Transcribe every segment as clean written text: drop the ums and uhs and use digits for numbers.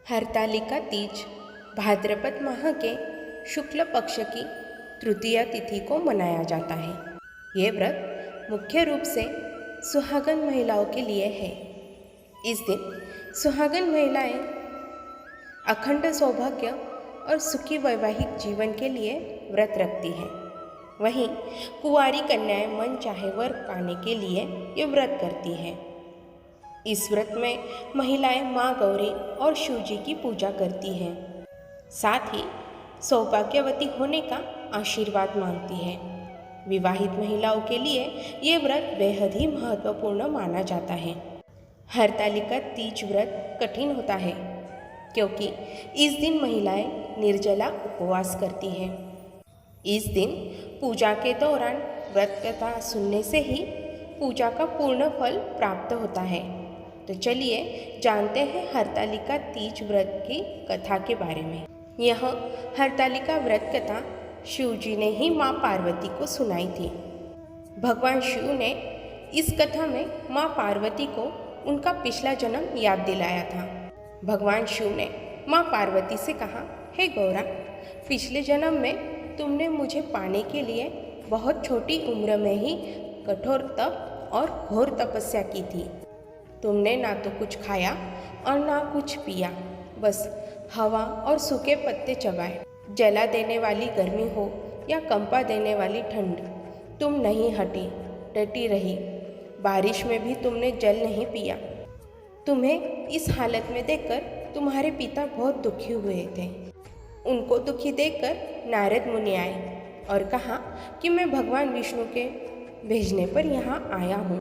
हरतालिका तीज भाद्रपद माह के शुक्ल पक्ष की तृतीया तिथि को मनाया जाता है। ये व्रत मुख्य रूप से सुहागन महिलाओं के लिए है। इस दिन सुहागन महिलाएं अखंड सौभाग्य और सुखी वैवाहिक जीवन के लिए व्रत रखती हैं। वहीं कुंवारी कन्याएं मन चाहे वर पाने के लिए ये व्रत करती हैं। इस व्रत में महिलाएं माँ गौरी और शिव जी की पूजा करती हैं। साथ ही सौभाग्यवती होने का आशीर्वाद मांगती हैं। विवाहित महिलाओं के लिए ये व्रत बेहद ही महत्वपूर्ण माना जाता है। हरतालिका तीज व्रत कठिन होता है क्योंकि इस दिन महिलाएं निर्जला उपवास करती हैं। इस दिन पूजा के दौरान व्रत कथा सुनने से ही पूजा का पूर्ण फल प्राप्त होता है। तो चलिए जानते हैं हरतालिका तीज व्रत की कथा के बारे में। यह हरतालिका व्रत कथा शिव जी ने ही माँ पार्वती को सुनाई थी। भगवान शिव ने इस कथा में माँ पार्वती को उनका पिछला जन्म याद दिलाया था। भगवान शिव ने माँ पार्वती से कहा, हे गौरा, पिछले जन्म में तुमने मुझे पाने के लिए बहुत छोटी उम्र में ही कठोर तप और घोर तपस्या की थी। तुमने ना तो कुछ खाया और ना कुछ पिया, बस हवा और सूखे पत्ते चबाए। जला देने वाली गर्मी हो या कंपा देने वाली ठंड, तुम नहीं हटी, डटी रही। बारिश में भी तुमने जल नहीं पिया। तुम्हें इस हालत में देखकर तुम्हारे पिता बहुत दुखी हुए थे। उनको दुखी देखकर नारद मुनि आए और कहा कि मैं भगवान विष्णु के भेजने पर यहाँ आया हूँ।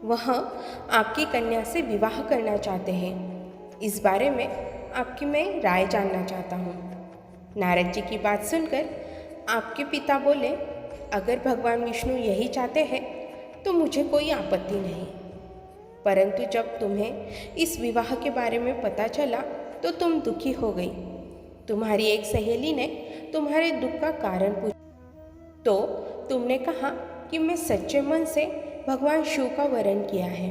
वह आपकी कन्या से विवाह करना चाहते हैं। इस बारे में आपकी मैं राय जानना चाहता हूँ। नारद जी की बात सुनकर आपके पिता बोले, अगर भगवान विष्णु यही चाहते हैं तो मुझे कोई आपत्ति नहीं। परंतु जब तुम्हें इस विवाह के बारे में पता चला तो तुम दुखी हो गई। तुम्हारी एक सहेली ने तुम्हारे दुख का कारण पूछा तो तुमने कहा कि मैं सच्चे मन से भगवान शिव का वरण किया है,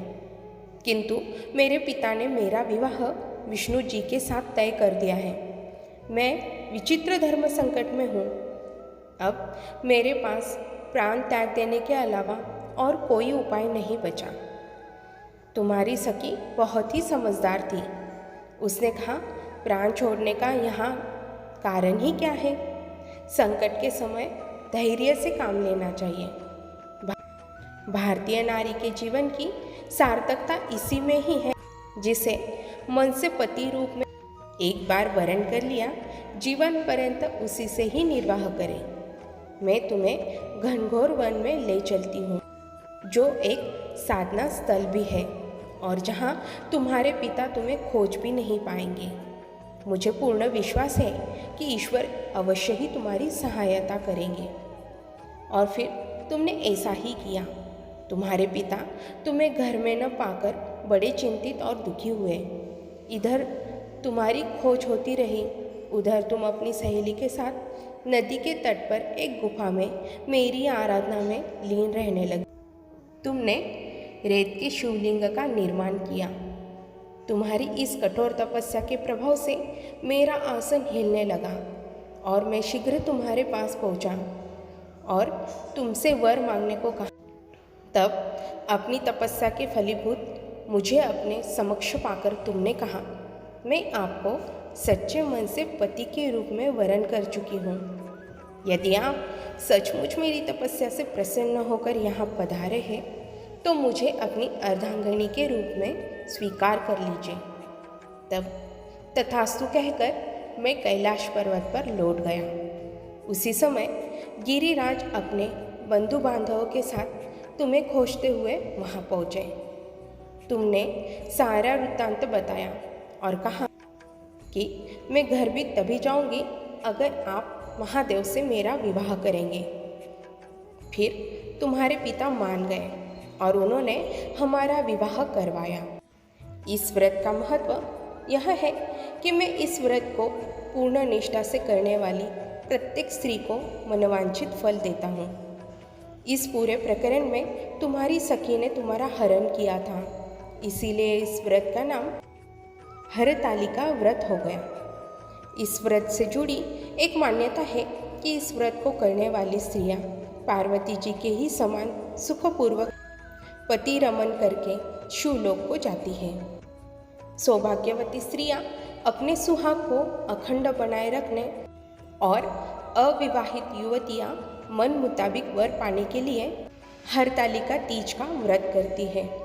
किंतु मेरे पिता ने मेरा विवाह विष्णु जी के साथ तय कर दिया है। मैं विचित्र धर्म संकट में हूँ। अब मेरे पास प्राण त्याग देने के अलावा और कोई उपाय नहीं बचा। तुम्हारी सखी बहुत ही समझदार थी। उसने कहा, प्राण छोड़ने का यहाँ कारण ही क्या है? संकट के समय धैर्य से काम लेना चाहिए। भारतीय नारी के जीवन की सार्थकता इसी में ही है, जिसे मन से पति रूप में एक बार वरण कर लिया, जीवन पर्यंत उसी से ही निर्वाह करे। मैं तुम्हें घनघोर वन में ले चलती हूँ, जो एक साधना स्थल भी है और जहाँ तुम्हारे पिता तुम्हें खोज भी नहीं पाएंगे। मुझे पूर्ण विश्वास है कि ईश्वर अवश्य ही तुम्हारी सहायता करेंगे। और फिर तुमने ऐसा ही किया। तुम्हारे पिता तुम्हें घर में न पाकर बड़े चिंतित और दुखी हुए। इधर तुम्हारी खोज होती रही, उधर तुम अपनी सहेली के साथ नदी के तट पर एक गुफा में मेरी आराधना में लीन रहने लगी। तुमने रेत के शिवलिंग का निर्माण किया। तुम्हारी इस कठोर तपस्या के प्रभाव से मेरा आसन हिलने लगा और मैं शीघ्र तुम्हारे पास पहुंचा और तुमसे वर मांगने को कहा। तब अपनी तपस्या के फलीभूत मुझे अपने समक्ष पाकर तुमने कहा, मैं आपको सच्चे मन से पति के रूप में वरण कर चुकी हूँ। यदि आप सचमुच मेरी तपस्या से प्रसन्न होकर यहाँ पधारे हैं तो मुझे अपनी अर्धांगिनी के रूप में स्वीकार कर लीजिए। तब तथास्तु कहकर मैं कैलाश पर्वत पर लौट गया। उसी समय गिरिराज अपने बंधु बांधवों के साथ तुम्हें खोजते हुए वहाँ पहुँचे। तुमने सारा वृत्तांत बताया और कहा कि मैं घर भी तभी जाऊँगी अगर आप महादेव से मेरा विवाह करेंगे। फिर तुम्हारे पिता मान गए और उन्होंने हमारा विवाह करवाया। इस व्रत का महत्व यह है कि मैं इस व्रत को पूर्ण निष्ठा से करने वाली प्रत्येक स्त्री को मनोवांछित फल देता हूँ। इस पूरे प्रकरण में तुम्हारी सखी ने तुम्हारा हरण किया था, इसीलिए इस व्रत का नाम हरतालिका व्रत हो गया। इस व्रत से जुड़ी एक मान्यता है कि इस व्रत को करने वाली स्त्रियां पार्वती जी के ही समान सुखपूर्वक पति रमन करके शिवलोक को जाती है। सौभाग्यवती स्त्रियां अपने सुहाग को अखंड बनाए रखने और अविवाहित युवतियां मन मुताबिक वर पाने के लिए हरतालिका तीज का व्रत करती है।